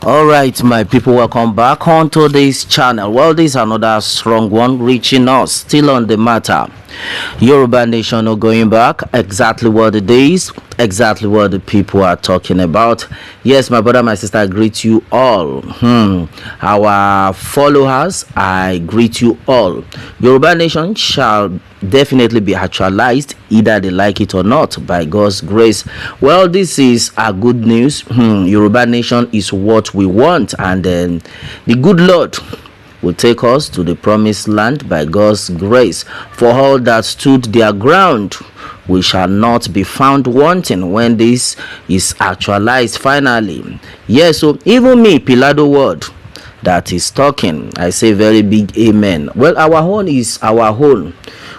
All right, my people, welcome back onto this channel. Well, this is another strong one reaching us, still on the matter. Yoruba nation are going back. Exactly what it is, exactly what the people are talking about. Yes, my brother, my sister, I greet you all. Our followers, I greet you all. Yoruba nation shall definitely be actualized, either they like it or not, by God's grace. Well, this is a good news. Yoruba nation is what we want, and then the good Lord will take us to the promised land by God's grace. For all that stood their ground, we shall not be found wanting when this is actualized finally. Yes, so even me, Pilado word that is talking, I say very big amen. Well, our own is our own.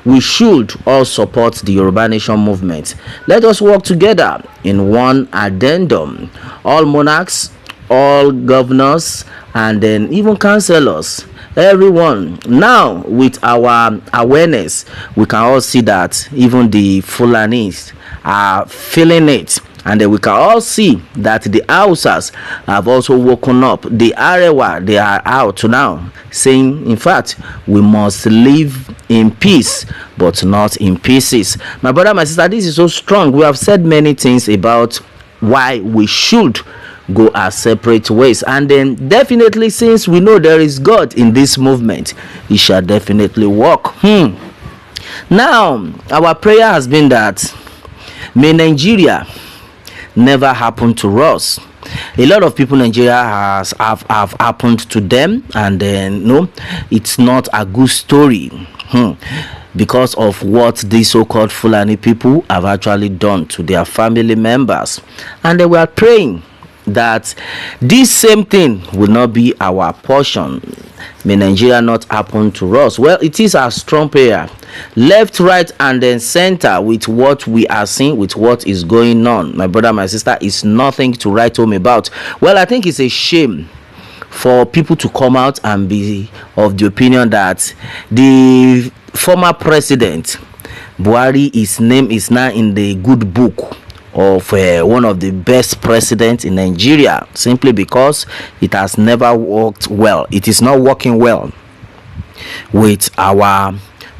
We should all support the Yoruba Nation movement. Let us work together in one addendum. All monarchs, all governors, and then even councillors, everyone. Now, with our awareness, we can all see that even the Fulanis are feeling it. And then we can all see that the Hausas have also woken up. The Arewa, they are out now, saying, in fact, we must live in peace, but not in pieces. My brother, my sister, this is so strong. We have said many things about why we should go our separate ways. And then definitely, since we know there is God in this movement, it shall definitely work. Now, our prayer has been that may Nigeria never happen to us. A lot of people in Nigeria have happened to them, and then no, it's not a good story because of what these so-called Fulani people have actually done to their family members. And they were praying that this same thing will not be our portion. May Nigeria not happen to us. Well, it is a strong prayer, left, right, and then center, with what we are seeing, with what is going on. My brother, my sister, is nothing to write home about. Well, I think it's a shame for people to come out and be of the opinion that the former president Buhari, his name is now in the good book of one of the best presidents in Nigeria, simply because it has never worked well. It is not working well with our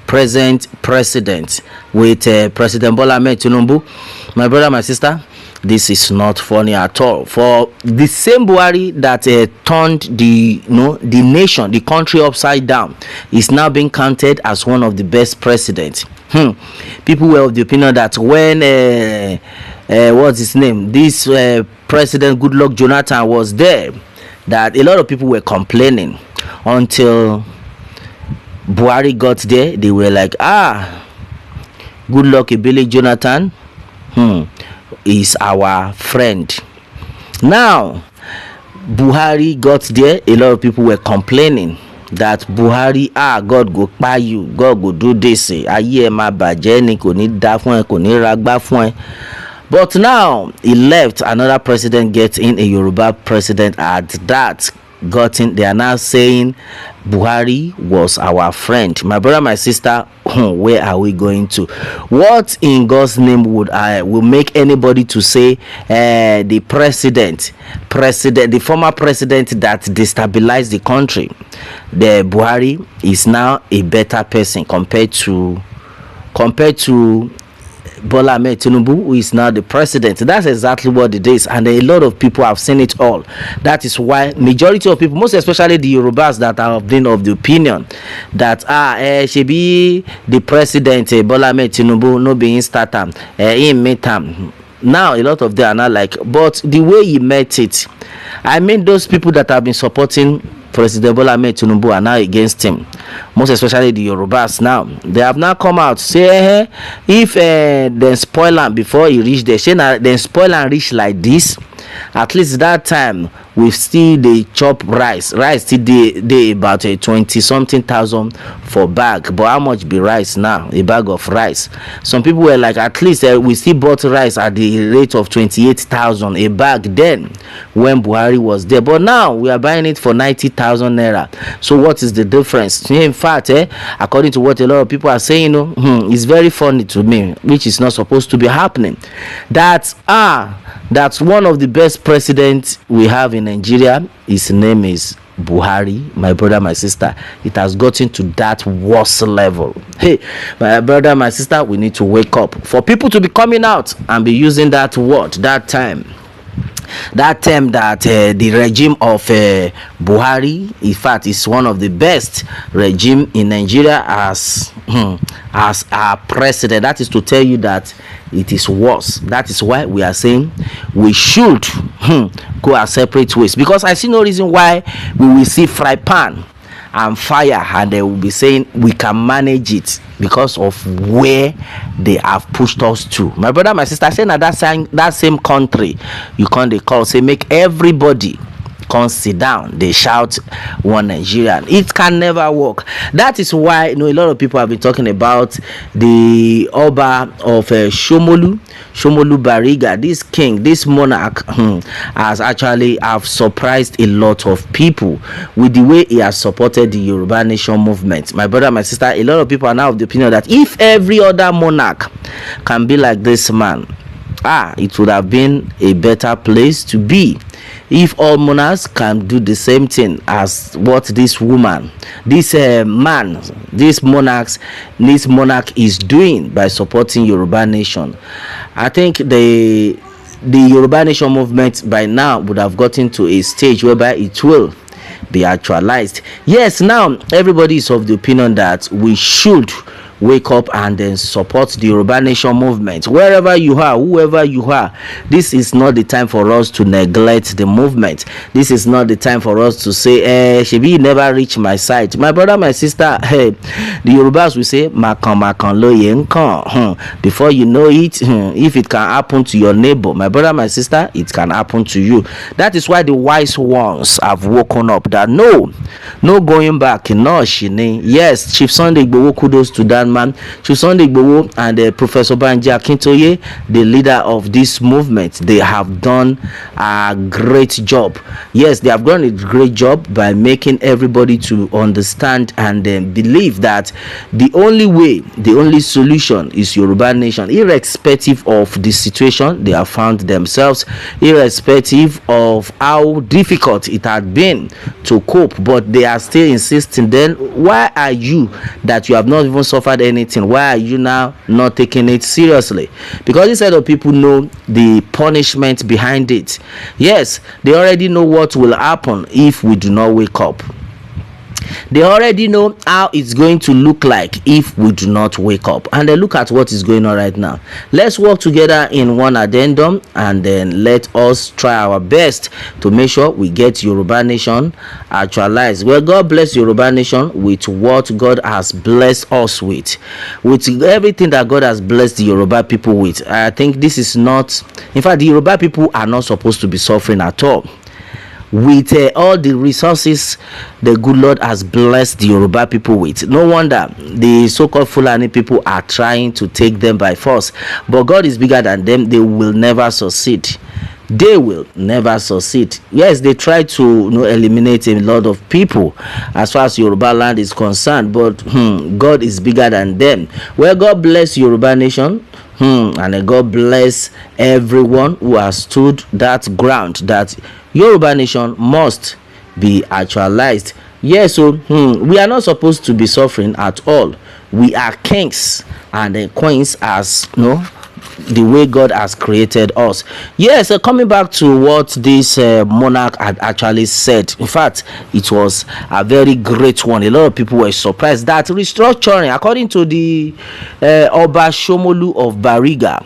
present president, with President Bola Ahmed Tinubu. My brother, my sister, this is not funny at all. For the same Buhari that turned the nation, the country upside down, is now being counted as one of the best presidents. People were of the opinion that when what's his name, this President Goodluck Jonathan was there, that a lot of people were complaining. Until Buhari got there, they were like, Goodluck Ebele Jonathan is our friend. Now Buhari got there, a lot of people were complaining that Buhari, God go buy you, God go do this, aye ma baje ni, kò ní dá fún ẹ, kò ní ragbá fún ẹ. But now he left, another president gets in, a Yoruba president at that got in. They are now saying Buhari was our friend. My brother, my sister, where are we going to? What in God's name will make anybody to say the former president that destabilized the country, the Buhari, is now a better person compared to Bola Ahmed Tinubu, who is now the president? That's exactly what it is, and a lot of people have seen it all. That is why majority of people, most especially the Yorubas, that have been of the opinion that she be the president, Bola Ahmed Tinubu no being starter, in midterm. Now a lot of them are not like, but the way he met it, I mean, those people that have been supporting President Bola Ahmed Tinubu are now against him, most especially the Yorubas. Now they have now come out say, if they spoil him before he reach there, then spoil and reach like this, at least that time we still they chop rice still they about 20 something thousand for bag. But how much be rice now, a bag of rice? Some people were like, at least we still bought rice at the rate of 28,000 a bag then when Buhari was there, but now we are buying it for 90,000 naira. So what is the difference? In fact, according to what a lot of people are saying, it's very funny to me, which is not supposed to be happening. That's one of the best presidents we have in Nigeria, his name is Buhari. My brother, my sister, it has gotten to that worst level. Hey, my brother, my sister, we need to wake up. For people to be coming out and be using that word, that term that the regime of Buhari, in fact, is one of the best regime in Nigeria as our president. That is to tell you that it is worse. That is why we are saying we should go our separate ways, because I see no reason why we will see fry pan and fire and they will be saying we can manage it because of where they have pushed us to. My brother, my sister, saying that same country you can't they call say make everybody come sit down, they shout one Nigerian. It can never work. That is why a lot of people have been talking about the Oba of Shomolu Bariga. This king, this monarch has actually have surprised a lot of people with the way he has supported the Yoruba nation movement. My brother, my sister, a lot of people are now of the opinion that if every other monarch can be like this man, it would have been a better place to be. If all monarchs can do the same thing as what this woman, this monarch is doing by supporting Yoruba nation, I think the Yoruba nation movement by now would have gotten to a stage whereby it will be actualized. Yes, now everybody is of the opinion that we should wake up and then support the Yoruba nation movement. Wherever you are, whoever you are, this is not the time for us to neglect the movement. This is not the time for us to say shebi never reach my side. My brother, my sister, the Yorubas will say makan loye nkan. Before you know it, if it can happen to your neighbor, my brother, my sister, it can happen to you. That is why the wise ones have woken up that no going back. No shine. Yes, Chief Sunday Gbogbo, kudos to that man. Chief Sunday Gbogbo and Professor Banji Akintoye, the leader of this movement, they have done a great job. Yes, they have done a great job by making everybody to understand and believe that the only way, the only solution is Yoruba nation, irrespective of the situation they have found themselves, irrespective of how difficult it had been to cope. But they are still insisting. Then why are you that you have not even suffered anything, why are you now not taking it seriously? Because this set of people know the punishment behind it. Yes, they already know what will happen if we do not wake up. They already know how it's going to look like if we do not wake up. And then look at what is going on right now. Let's work together in one addendum and then let us try our best to make sure we get Yoruba nation actualized. Well, God bless Yoruba nation with what God has blessed us with everything that God has blessed the Yoruba people with. I think this is not, in fact, the Yoruba people are not supposed to be suffering at all. With all the resources the good Lord has blessed the Yoruba people with, no wonder the so-called Fulani people are trying to take them by force. But God is bigger than them. They will never succeed. They will never succeed. Yes, they try to eliminate a lot of people as far as Yoruba land is concerned, but God is bigger than them. Well, God bless Yoruba nation. And God bless everyone who has stood that ground that Yoruba nation must be actualized. Yes, so we are not supposed to be suffering at all. We are kings and queens as the way God has created us. Yes, coming back to what this monarch had actually said. In fact, it was a very great one. A lot of people were surprised that restructuring, according to the Oba Shomolu of Bariga,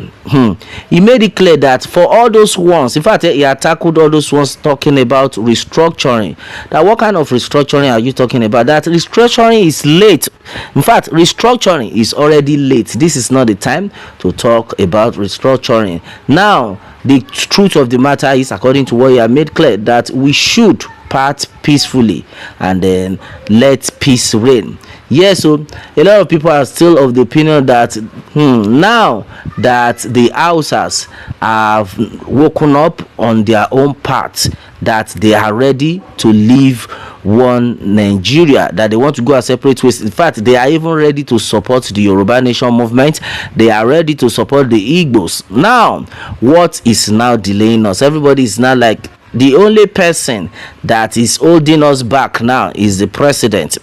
he made it clear that for all those ones, in fact, he had tackled all those ones talking about restructuring. That what kind of restructuring are you talking about? That restructuring is late. In fact, restructuring is already late. This is not the time to talk about restructuring. Now, the truth of the matter is, according to what you have made clear, that we should part peacefully and then let peace reign. Yes, so a lot of people are still of the opinion that now that the Hausas have woken up on their own part, that they are ready to leave one Nigeria, that they want to go a separate ways. In fact, they are even ready to support the Yoruba nation movement. They are ready to support the Igbos. Now, what is now delaying us? Everybody is now like, the only person that is holding us back now is the President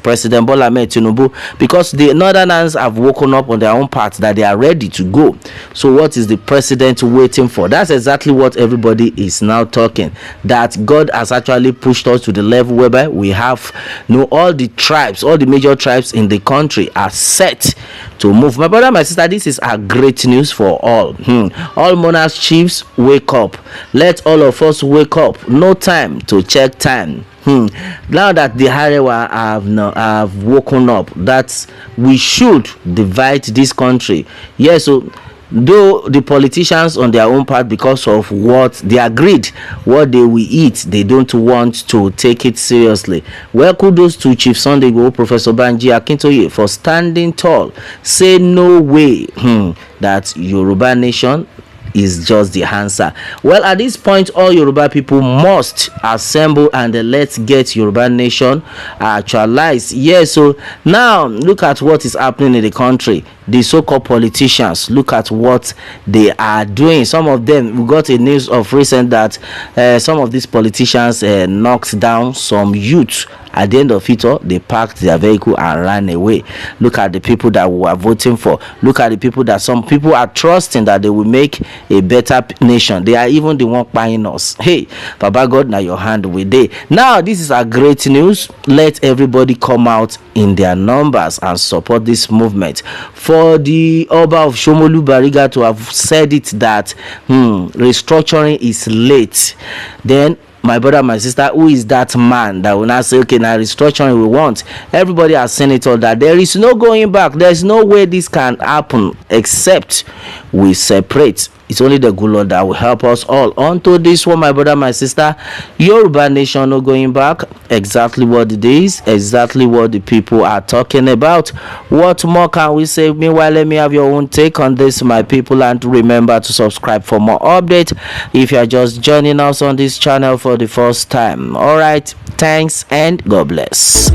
Bola Ahmed Tinubu, because the northerners have woken up on their own part that they are ready to go. So what is the president waiting for? That's exactly what everybody is now talking, that God has actually pushed us to the level whereby we have, all the tribes, all the major tribes in the country are set to move. My brother, my sister, this is a great news for all. All monarch chiefs, wake up. Let all of us wake up. No time to check time. Now that the Arewa have woken up, that we should divide this country. Yes, so though the politicians on their own part, because of what they agreed what they will eat, they don't want to take it seriously. Well, kudos to Chief Sunday Igboho, Professor Banji Akintoye, for standing tall, say no way that Yoruba nation is just the answer. Well, at this point, all Yoruba people must assemble and let's get Yoruba nation actualized. Yes, so now look at what is happening in the country. The so-called politicians, look at what they are doing. Some of them, we got a news of recent that some of these politicians knocked down some youth. At the end of it all, they parked their vehicle and ran away. Look at the people that we are voting for. Look at the people that some people are trusting that they will make a better nation. They are even the one buying us. Hey, Baba God, now your hand with day. Now, this is a great news. Let everybody come out in their numbers and support this movement. For the Oba of Shomolu Bariga to have said it that restructuring is late, then my brother, my sister, who is that man that will now say, okay, now restructuring we want? Everybody has seen it all, that there is no going back. There's no way this can happen except we separate. It's only the good Lord that will help us all. Onto this one, my brother, my sister, Yoruba nation, no going back. Exactly what it is, exactly what the people are talking about. What more can we say? Meanwhile, let me have your own take on this, my people, and remember to subscribe for more updates if you are just joining us on this channel for the first time. All right, thanks and God bless.